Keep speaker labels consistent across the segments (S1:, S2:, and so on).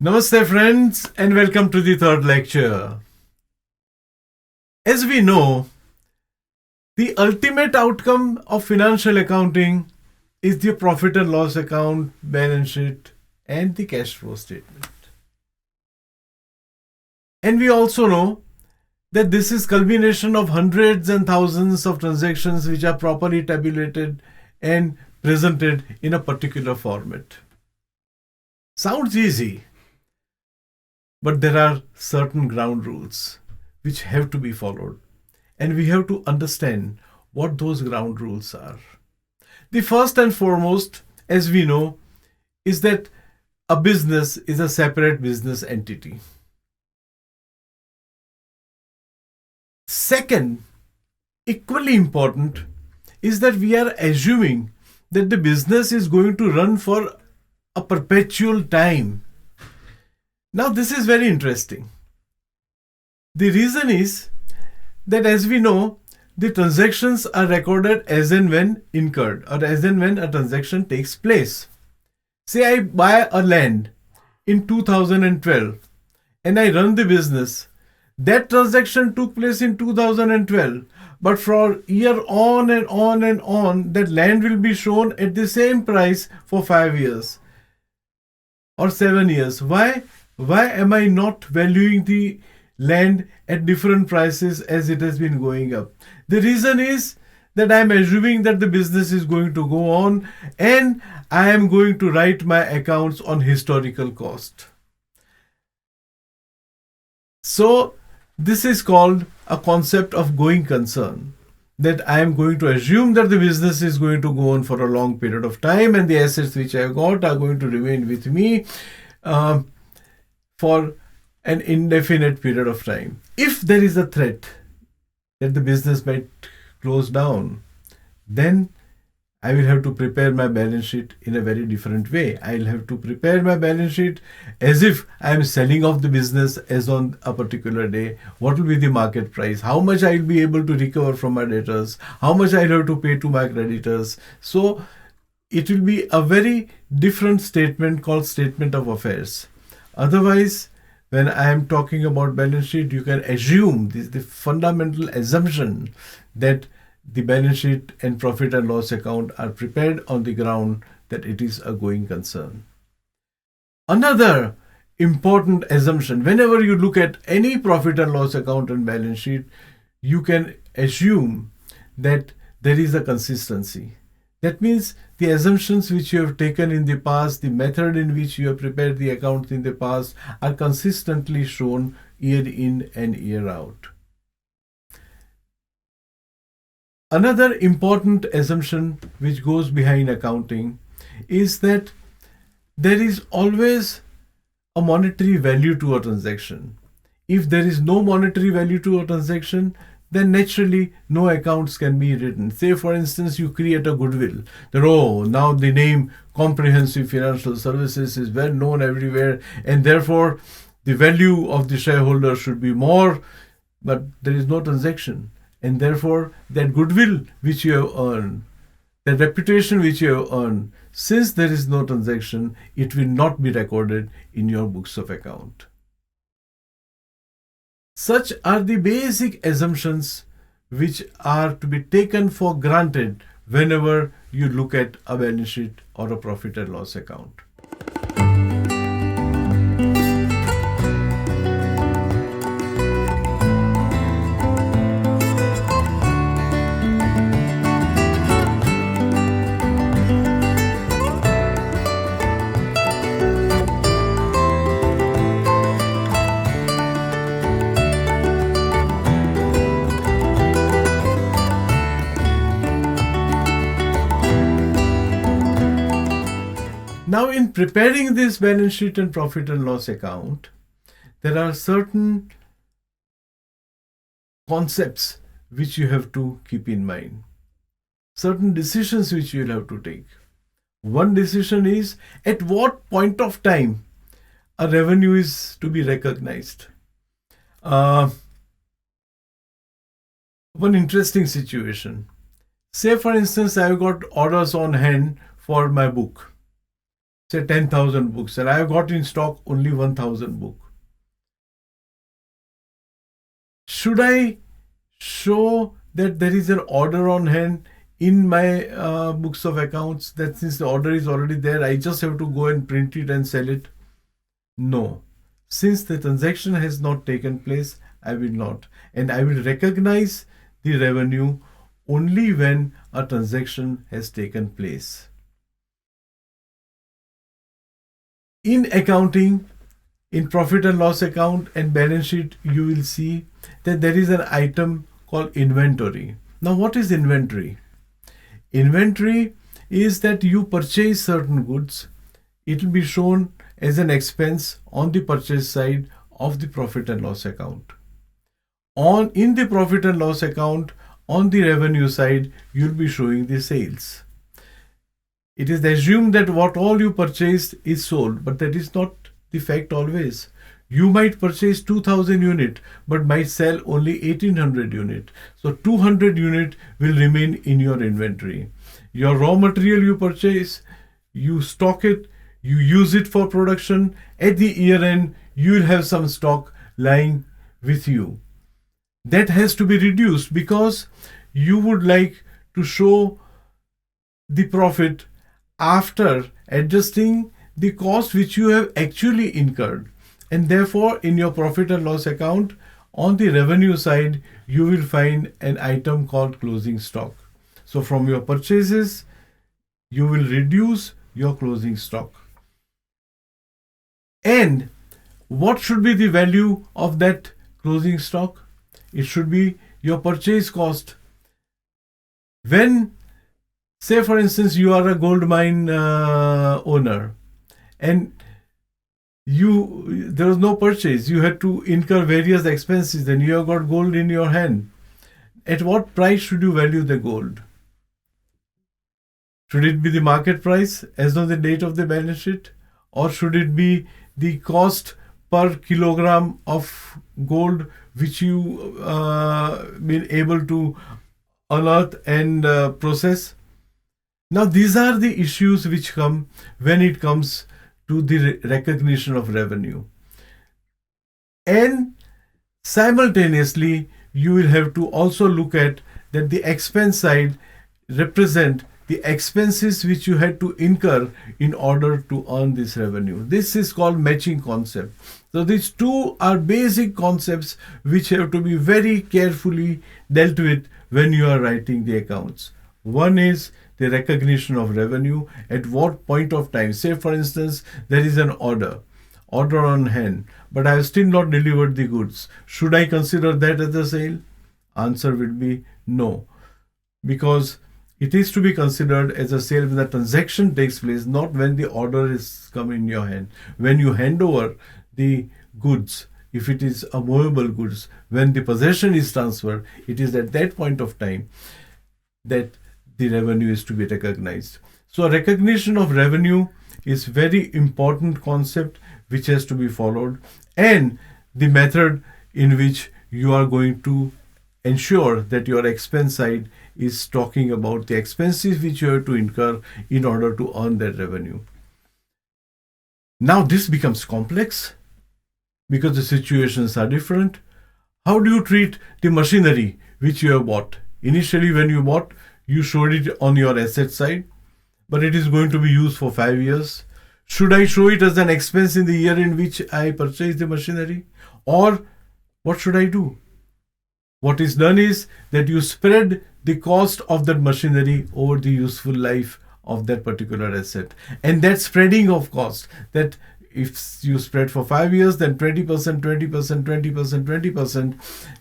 S1: Namaste, friends, and welcome to the third lecture. As we know, the ultimate outcome of financial accounting is the profit and loss account, balance sheet, and the cash flow statement. And we also know that this is culmination of hundreds and thousands of transactions which are properly tabulated and presented in a particular format. Sounds easy. But there are certain ground rules which have to be followed, and we have to understand what those ground rules are. The first and foremost, as we know, is that a business is a separate business entity. Second, equally important, is that we are assuming that the business is going to run for a perpetual time. Now, this is very interesting. The reason is that, as we know, the transactions are recorded as and when incurred, or as and when a transaction takes place. Say I buy a land in 2012 and I run the business. That transaction took place in 2012, but for year on and on and on, that land will be shown at the same price for 5 years or 7 years. Why? Why am I not valuing the land at different prices as it has been going up? The reason is that I am assuming that the business is going to go on and I am going to write my accounts on historical cost. So, this is called a concept of going concern. That I am going to assume that the business is going to go on for a long period of time and the assets which I have got are going to remain with me for an indefinite period of time. If there is a threat that the business might close down, then I will have to prepare my balance sheet in a very different way. I will have to prepare my balance sheet as if I am selling off the business as on a particular day. What will be the market price? How much I will be able to recover from my debtors? How much I will have to pay to my creditors? So it will be a very different statement called statement of affairs. Otherwise, when I am talking about balance sheet, you can assume this is the fundamental assumption that the balance sheet and profit and loss account are prepared on the ground that it is a going concern. Another important assumption, whenever you look at any profit and loss account and balance sheet, you can assume that there is a consistency. That means the assumptions which you have taken in the past, the method in which you have prepared the accounts in the past are consistently shown year in and year out. Another important assumption which goes behind accounting is that there is always a monetary value to a transaction. If there is no monetary value to a transaction, then naturally no accounts can be written. Say, for instance, you create a goodwill. That, now the name Comprehensive Financial Services is well known everywhere, and therefore the value of the shareholder should be more, but there is no transaction. And therefore that goodwill which you have earned, the reputation which you have earned, since there is no transaction, it will not be recorded in your books of account. Such are the basic assumptions which are to be taken for granted whenever you look at a balance sheet or a profit and loss account. Now, in preparing this balance sheet and profit and loss account, there are certain concepts which you have to keep in mind, certain decisions which you will have to take. One decision is at what point of time a revenue is to be recognized. One interesting situation. Say, for instance, I've got orders on hand for my book. say 10,000 books, and I have got in stock only 1,000 book. Should I show that there is an order on hand in my books of accounts, that since the order is already there, I just have to go and print it and sell it? No. Since the transaction has not taken place, I will not. And I will recognize the revenue only when a transaction has taken place. In accounting, in profit and loss account and balance sheet, you will see that there is an item called inventory. Now, what is inventory? Inventory is that you purchase certain goods. It will be shown as an expense on the purchase side of the profit and loss account. In the profit and loss account, on the revenue side, you will be showing the sales. It is assumed that what all you purchased is sold, but that is not the fact always. You might purchase 2,000 units, but might sell only 1,800 units. So 200 units will remain in your inventory. Your raw material you purchase, you stock it, you use it for production. At the year end, you will have some stock lying with you. That has to be reduced because you would like to show the profit after adjusting the cost which you have actually incurred. And therefore, in your profit and loss account, on the revenue side, you will find an item called closing stock. So from your purchases, you will reduce your closing stock. And what should be the value of that closing stock? It should be your purchase cost. When, say for instance, you are a gold mine owner and there was no purchase, you had to incur various expenses, and you have got gold in your hand. At what price should you value the gold? Should it be the market price as on the date of the balance sheet, or should it be the cost per kilogram of gold which you been able to unearth and process? Now these are the issues which come when it comes to the recognition of revenue. And simultaneously, you will have to also look at that the expense side represent the expenses which you had to incur in order to earn this revenue. This is called matching concept. So these two are basic concepts which have to be very carefully dealt with when you are writing the accounts. One is the recognition of revenue. At what point of time? Say for instance, there is an order on hand, but I have still not delivered the goods. Should I consider that as a sale? Answer will be no, because it is to be considered as a sale when the transaction takes place, not when the order is come in your hand. When you hand over the goods, if it is a movable goods, when the possession is transferred, it is at that point of time that the revenue is to be recognized. So recognition of revenue is very important concept which has to be followed, and the method in which you are going to ensure that your expense side is talking about the expenses which you have to incur in order to earn that revenue. Now this becomes complex because the situations are different. How do you treat the machinery which you have bought? Initially when you bought, you showed it on your asset side, but it is going to be used for 5 years. Should I show it as an expense in the year in which I purchased the machinery? Or what should I do? What is done is that you spread the cost of that machinery over the useful life of that particular asset. And that spreading of cost, that if you spread for 5 years, then 20%, 20%, 20%, 20%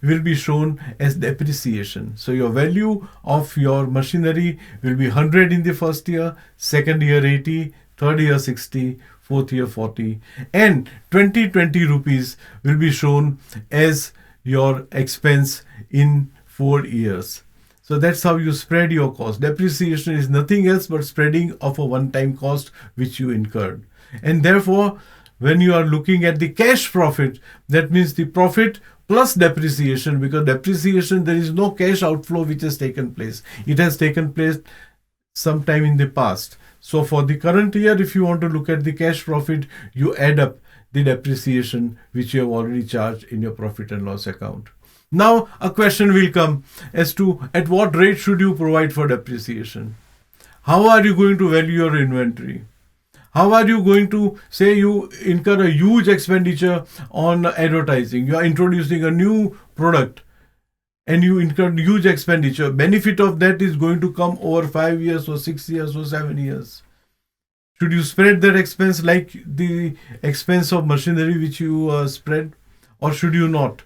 S1: will be shown as depreciation. So your value of your machinery will be 100 in the first year, second year 80, third year 60, fourth year 40, and 20 rupees will be shown as your expense in 4 years. So that's how you spread your cost. Depreciation is nothing else but spreading of a one-time cost which you incurred. And therefore, when you are looking at the cash profit, that means the profit plus depreciation, because depreciation, there is no cash outflow which has taken place. It has taken place sometime in the past. So for the current year, if you want to look at the cash profit, you add up the depreciation which you have already charged in your profit and loss account. Now a question will come as to at what rate should you provide for depreciation? How are you going to value your inventory? How are you going to say you incur a huge expenditure on advertising? You are introducing a new product and you incur huge expenditure. Benefit of that is going to come over 5 years or 6 years or 7 years. Should you spread that expense like the expense of machinery which you spread, or should you not?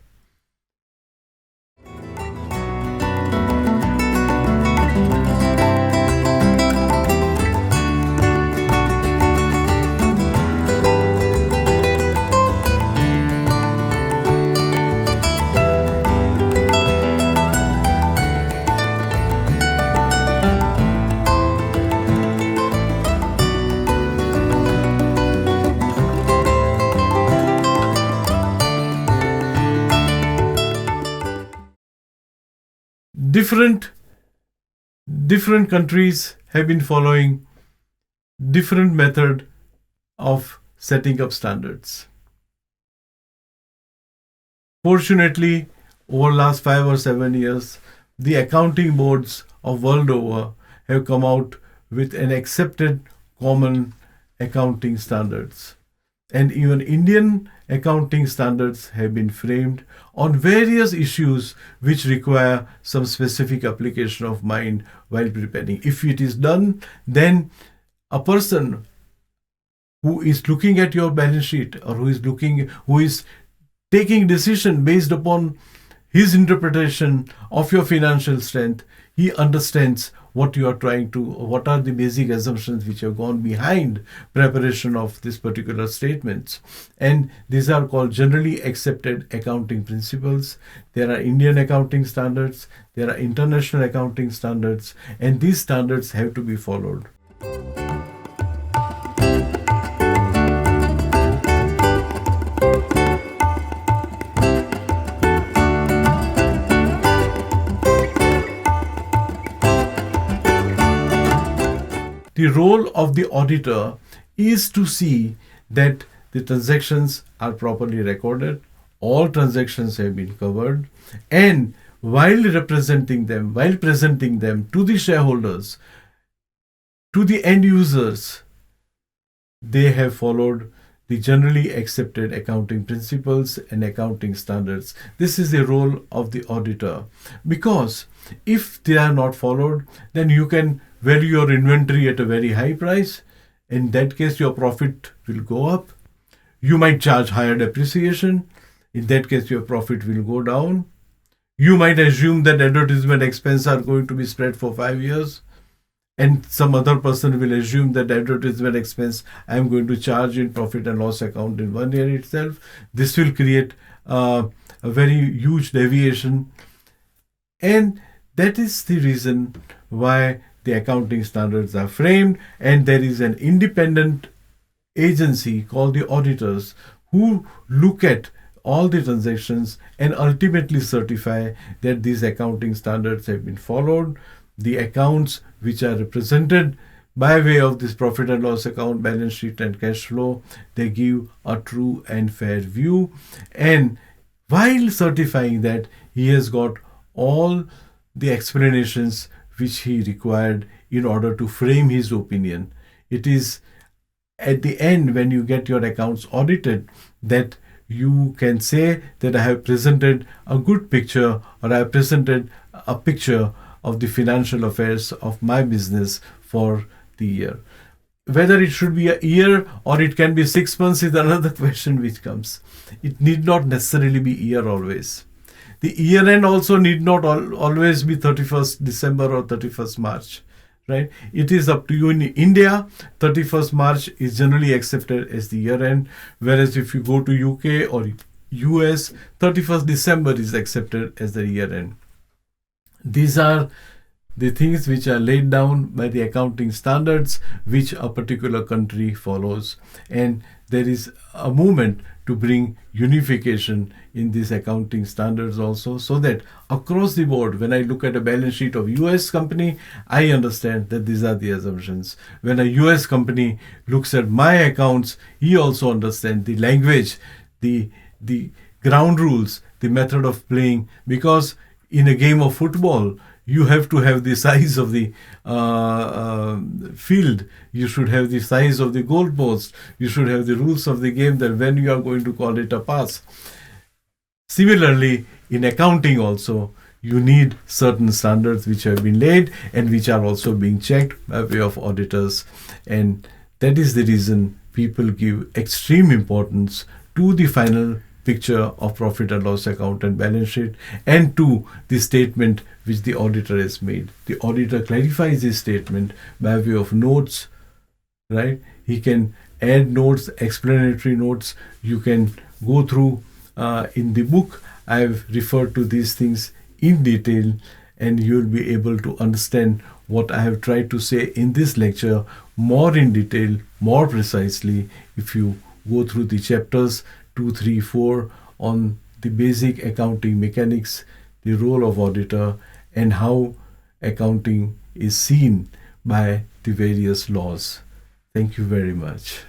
S1: Different countries have been following different method of setting up standards. Fortunately, over last 5 or 7 years, the accounting boards of world over have come out with an accepted common accounting standards. And even Indian accounting standards have been framed on various issues which require some specific application of mind while preparing. If it is done, then a person who is looking at your balance sheet or who is taking decision based upon his interpretation of your financial strength, he understands what you are trying to, what are the basic assumptions which have gone behind preparation of this particular statements. And these are called generally accepted accounting principles. There are Indian accounting standards, there are international accounting standards, and these standards have to be followed. The role of the auditor is to see that the transactions are properly recorded, all transactions have been covered, and while presenting them to the shareholders, to the end users, they have followed the generally accepted accounting principles and accounting standards. This is the role of the auditor, because if they are not followed, then you can value your inventory at a very high price. In that case, your profit will go up. You might charge higher depreciation. In that case, your profit will go down. You might assume that advertisement expenses are going to be spread for 5 years, and some other person will assume that advertisement expense I am going to charge in profit and loss account in 1 year itself. This will create a very huge deviation, and that is the reason why the accounting standards are framed, and there is an independent agency called the auditors who look at all the transactions and ultimately certify that these accounting standards have been followed. The accounts which are represented by way of this profit and loss account, balance sheet and cash flow, they give a true and fair view. And while certifying that, he has got all the explanations which he required in order to frame his opinion. It is at the end, when you get your accounts audited, that you can say that I have presented a good picture, or I have presented a picture of the financial affairs of my business for the year. Whether it should be a year or it can be 6 months is another question which comes. It need not necessarily be year always. The year end also need not always be 31st December or 31st March, right? It is up to you. In India, 31st March is generally accepted as the year end, whereas if you go to UK or US, 31st December is accepted as the year end. These are the things which are laid down by the accounting standards which a particular country follows, and there is a movement to bring unification in these accounting standards also, so that across the board, when I look at a balance sheet of US company, I understand that these are the assumptions. When a US company looks at my accounts, he also understands the language, the ground rules, the method of playing, because in a game of football, you have to have the size of the field. You should have the size of the goalpost. You should have the rules of the game, that when you are going to call it a pass. Similarly, in accounting also, you need certain standards which have been laid and which are also being checked by way of auditors. And that is the reason people give extreme importance to the final picture of profit and loss account and balance sheet, and to the statement which the auditor has made. The auditor clarifies his statement by way of notes, right? He can add notes, explanatory notes. You can go through in the book. I've referred to these things in detail, and you'll be able to understand what I have tried to say in this lecture more in detail, more precisely, if you go through the chapters 2, 3, 4 on the basic accounting mechanics, the role of auditor, and how accounting is seen by the various laws. Thank you very much.